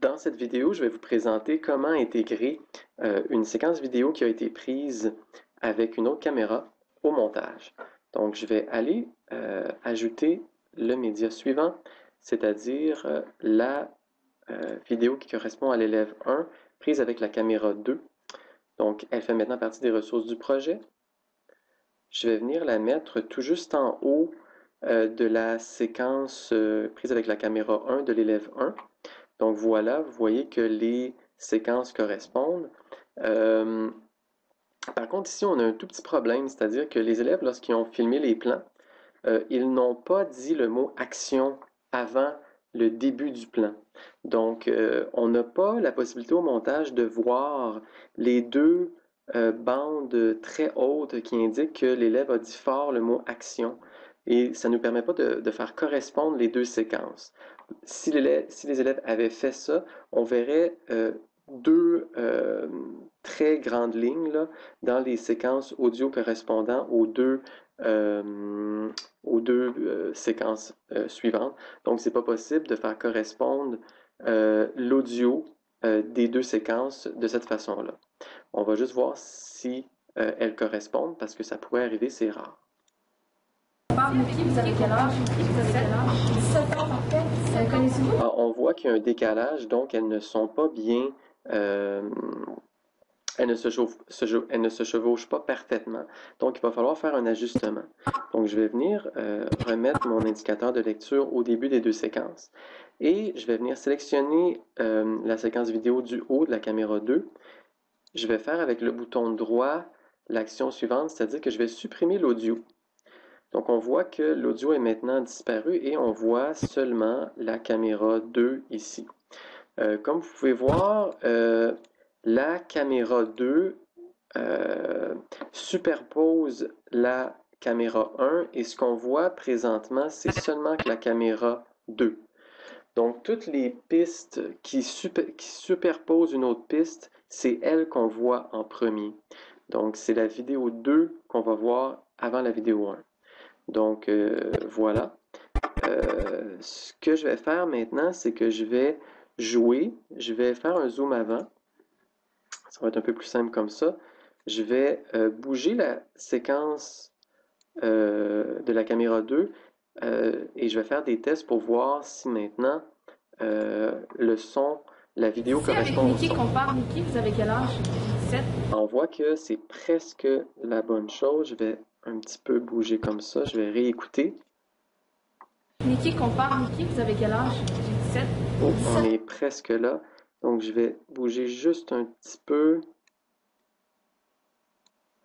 Dans cette vidéo, je vais vous présenter comment intégrer une séquence vidéo qui a été prise avec une autre caméra au montage. Donc, je vais aller ajouter le média suivant, c'est-à-dire la vidéo qui correspond à l'élève 1 prise avec la caméra 2. Donc, elle fait maintenant partie des ressources du projet. Je vais venir la mettre tout juste en haut de la séquence prise avec la caméra 1 de l'élève 1. Donc voilà, vous voyez que les séquences correspondent. Par contre, ici, on a un tout petit problème, c'est-à-dire que les élèves, lorsqu'ils ont filmé les plans, ils n'ont pas dit le mot action avant le début du plan. Donc, on n'a pas la possibilité au montage de voir les deux bandes très hautes qui indiquent que l'élève a dit fort le mot action. Et ça ne nous permet pas de faire correspondre les deux séquences. Si les élèves avaient fait ça, on verrait deux très grandes lignes là, dans les séquences audio correspondant aux deux séquences suivantes. Donc, c'est pas possible de faire correspondre l'audio des deux séquences de cette façon-là. On va juste voir si elles correspondent parce que ça pourrait arriver, c'est rare. Vous avez quel âge? 17 ans, parfait. Connaissez-vous? Alors, on voit qu'il y a un décalage, donc elles ne sont pas bien... elles ne se chevauchent pas parfaitement. Donc, il va falloir faire un ajustement. Donc, je vais venir remettre mon indicateur de lecture au début des deux séquences. Et je vais venir sélectionner la séquence vidéo du haut de la caméra 2. Je vais faire avec le bouton droit l'action suivante, c'est-à-dire que je vais supprimer l'audio. Donc, on voit que l'audio est maintenant disparu et on voit seulement la caméra 2 ici. Comme vous pouvez voir, la caméra 2 superpose la caméra 1 et ce qu'on voit présentement, c'est seulement que la caméra 2. Donc, toutes les pistes qui superposent une autre piste, c'est elle qu'on voit en premier. Donc, c'est la vidéo 2 qu'on va voir avant la vidéo 1. Donc, voilà. Ce que je vais faire maintenant, c'est que je vais jouer. Je vais faire un zoom avant. Ça va être un peu plus simple comme ça. Je vais bouger la séquence de la caméra 2 et je vais faire des tests pour voir si maintenant le son, la vidéo correspond au son. Niki, qu'on parle. Niki, vous avez quel âge? 17. On voit que c'est presque la bonne chose. Je vais un petit peu bouger comme ça. Je vais réécouter. Niki, qu'on parle. Niki, vous avez quel âge? 17. Oh, on est presque là. Donc, je vais bouger juste un petit peu.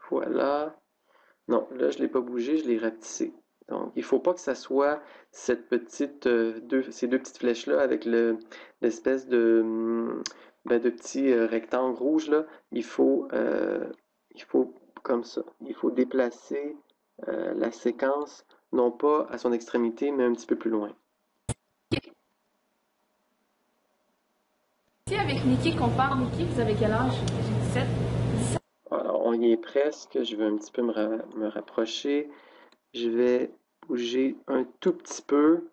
Voilà. Non, là, je ne l'ai pas bougé, je l'ai rapetissé. Donc, il ne faut pas que ça soit cette petite, ces deux petites flèches-là avec l'espèce de petit rectangle rouge là. Il faut comme ça. Il faut déplacer la séquence, non pas à son extrémité, mais un petit peu plus loin. Si avec Niki, qu'on parle. Niki, vous avez quel âge? 17. Alors, on y est presque. Je vais un petit peu me rapprocher. Je vais bouger un tout petit peu.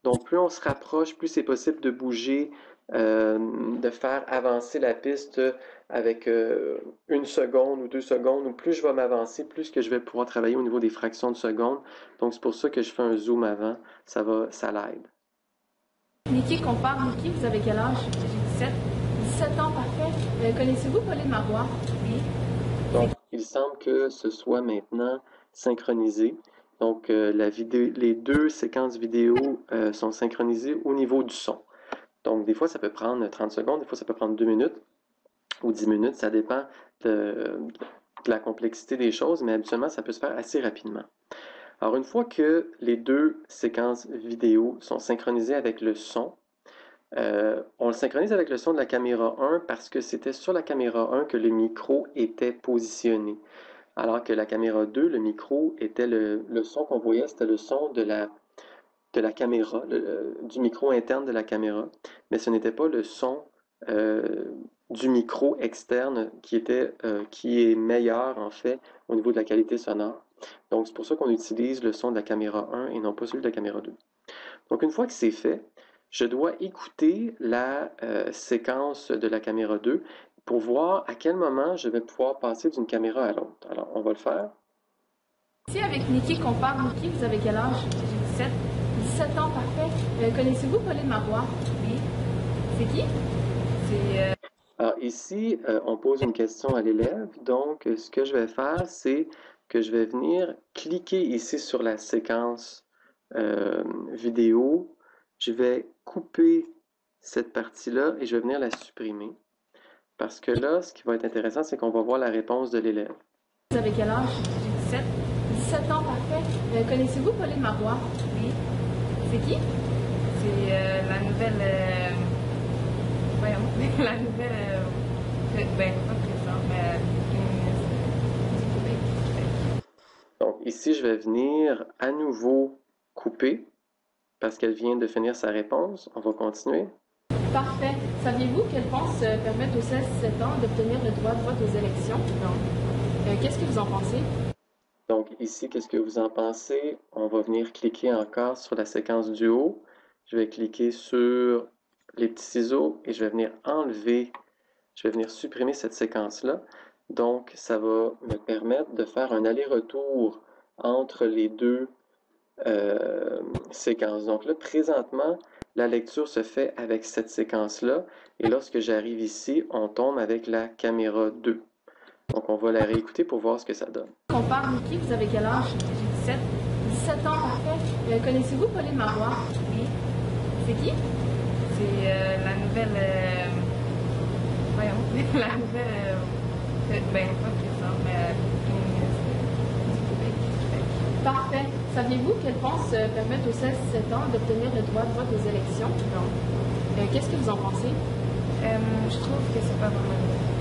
Donc, plus on se rapproche, plus c'est possible de bouger, de faire avancer la piste avec 1 seconde ou 2 secondes. Ou plus je vais m'avancer, plus que je vais pouvoir travailler au niveau des fractions de secondes. Donc, c'est pour ça que je fais un zoom avant. Ça l'aide. Niki, qu'on parle. Niki, vous avez quel âge? 17. 17 ans, parfait. Connaissez-vous Pauline Marois? Oui. Donc, il semble que ce soit maintenant synchronisé. Donc, les deux séquences vidéo sont synchronisées au niveau du son. Donc, des fois, ça peut prendre 30 secondes, des fois, ça peut prendre 2 minutes ou 10 minutes. Ça dépend de la complexité des choses, mais habituellement, ça peut se faire assez rapidement. Alors, une fois que les deux séquences vidéo sont synchronisées avec le son, on le synchronise avec le son de la caméra 1 parce que c'était sur la caméra 1 que le micro était positionné. Alors que la caméra 2, le micro était le son qu'on voyait, c'était le son de la caméra, du micro interne de la caméra, mais ce n'était pas le son du micro externe qui est meilleur en fait au niveau de la qualité sonore. Donc c'est pour ça qu'on utilise le son de la caméra 1 et non pas celui de la caméra 2. Donc une fois que c'est fait, je dois écouter la séquence de la caméra 2 pour voir à quel moment je vais pouvoir passer d'une caméra à l'autre. Alors, on va le faire. Ici, avec Niki qu'on parle. Niki, vous avez quel âge? J'ai 17 ans, parfait. Connaissez-vous Pauline Marois? Oui. C'est qui? C'est... Alors ici, on pose une question à l'élève. Donc, ce que je vais faire, c'est que je vais venir cliquer ici sur la séquence vidéo. Je vais couper cette partie-là et je vais venir la supprimer. Parce que là, ce qui va être intéressant, c'est qu'on va voir la réponse de l'élève. Vous avez quel âge? J'ai 17 ans, parfait. Connaissez-vous Pauline Marois? Oui. C'est qui? C'est la nouvelle... voyons, la nouvelle... ben, pas présidente, mais ministre du Québec. Donc ici, je vais venir à nouveau couper parce qu'elle vient de finir sa réponse. On va continuer. Parfait. Saviez-vous qu'elle pense permettre aux 16-17 ans d'obtenir le droit de vote aux élections? Non. Qu'est-ce que vous en pensez? Donc ici, qu'est-ce que vous en pensez? On va venir cliquer encore sur la séquence du haut. Je vais cliquer sur les petits ciseaux et je vais venir enlever, je vais venir supprimer cette séquence-là. Donc, ça va me permettre de faire un aller-retour entre les deux séquences. Donc là, présentement, la lecture se fait avec cette séquence-là. Et lorsque j'arrive ici, on tombe avec la caméra 2. Donc, on va la réécouter pour voir ce que ça donne. On parle, Niki, vous avez quel âge? J'ai 17 ans, parfait. Connaissez-vous Pauline Marois? Oui. C'est qui? C'est la nouvelle... voyons, la nouvelle... ben, pas présidente, mais ministre du Québec. Parfait. Saviez-vous qu'elle pense permettre aux 16-17 ans d'obtenir le droit de vote aux élections? Non. Qu'est-ce que vous en pensez? Je trouve que c'est pas vraiment une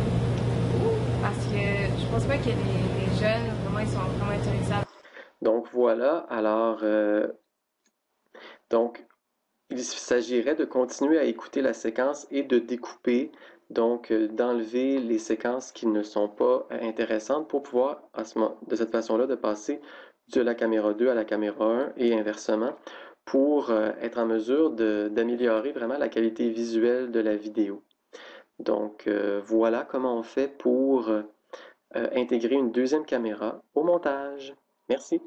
parce que je pense pas que les jeunes, vraiment, ils sont vraiment intéressés à... Donc voilà, alors donc il s'agirait de continuer à écouter la séquence et de découper, donc d'enlever les séquences qui ne sont pas intéressantes pour pouvoir, de cette façon-là, de passer de la caméra 2 à la caméra 1 et inversement pour être en mesure d'améliorer vraiment la qualité visuelle de la vidéo. Donc voilà comment on fait pour intégrer une deuxième caméra au montage. Merci.